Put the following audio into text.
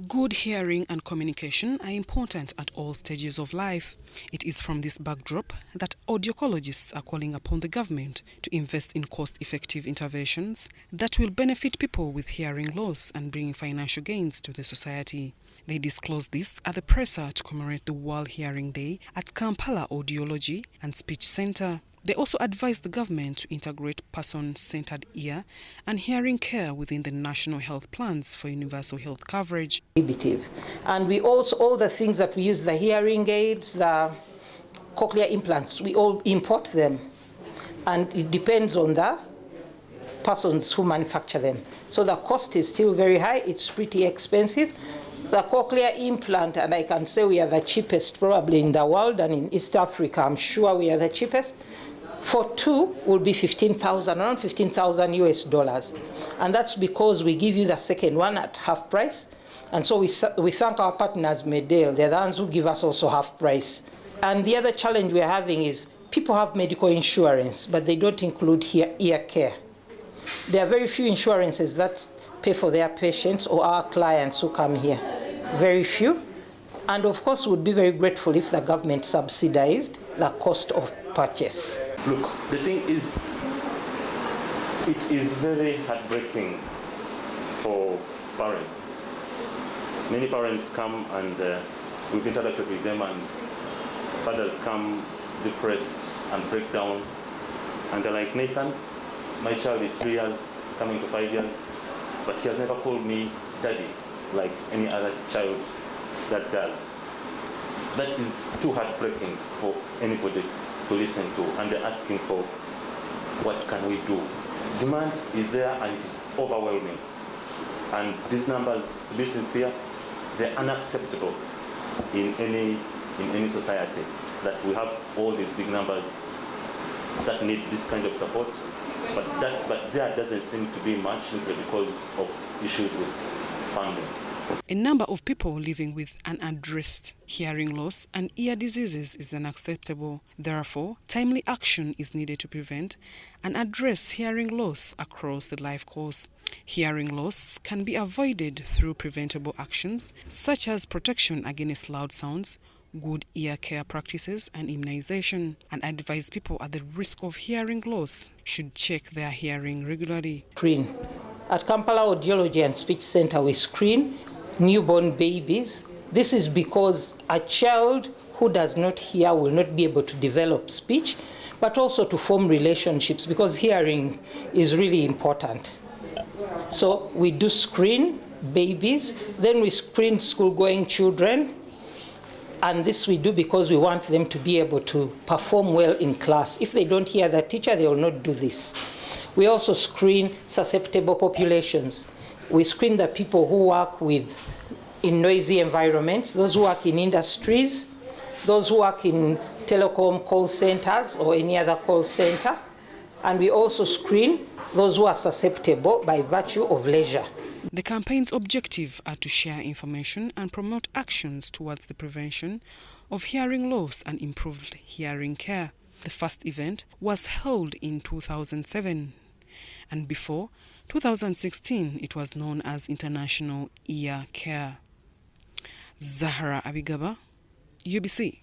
Good hearing and communication are important at all stages of life. It is from this backdrop that audiologists are calling upon the government to invest in cost-effective interventions that will benefit people with hearing loss and bring financial gains to the society. They disclosed this at the presser to commemorate the World Hearing Day at Kampala Audiology and Speech Center. They also advised the government to integrate person-centered ear and hearing care within the national health plans for universal health coverage. And we also, all the things that we use, the hearing aids, the cochlear implants, we all import them. And it depends on the persons who manufacture them. So the cost is still very high, it's pretty expensive. The cochlear implant, and I can say we are the cheapest probably in the world, and in East Africa, I'm sure we are the cheapest. For two will be 15,000, around 15,000 US dollars. And that's because we give you the second one at half price. And so we thank our partners, Medel, they're the ones who give us also half price. And the other challenge we're having is people have medical insurance, but they don't include ear care. There are very few insurances that pay for their patients or our clients who come here. Very few. And of course, we'd be very grateful if the government subsidized the cost of purchase. Look, the thing is, it is very heartbreaking for parents. Many parents come and we've interacted with them, and fathers come depressed and break down. And they're like, Nathan, my child is 3 years, coming to 5 years, but he has never called me daddy like any other child that does. That is too heartbreaking for anybody to listen to, and they're asking for what can we do. Demand is there and it's overwhelming, and these numbers, to be sincere, they're unacceptable in any society, that we have all these big numbers that need this kind of support, but there doesn't seem to be much simply because of issues with funding. A number of people living with unaddressed hearing loss and ear diseases is unacceptable. Therefore, timely action is needed to prevent and address hearing loss across the life course. Hearing loss can be avoided through preventable actions such as protection against loud sounds, good ear care practices and immunization, and advise people at the risk of hearing loss should check their hearing regularly. At Kampala Audiology and Speech Center, we screen newborn babies. This is because a child who does not hear will not be able to develop speech, but also to form relationships, because hearing is really important. So we do screen babies, then we screen school-going children, and this we do because we want them to be able to perform well in class. If they don't hear the teacher, they will not do this. We also screen susceptible populations. We screen the people who work in noisy environments, those who work in industries, those who work in telecom call centers or any other call center. And we also screen those who are susceptible by virtue of leisure. The campaign's objective are to share information and promote actions towards the prevention of hearing loss and improved hearing care. The first event was held in 2007, and before 2016 it was known as International Ear Care. Zahara Abigaba, UBC.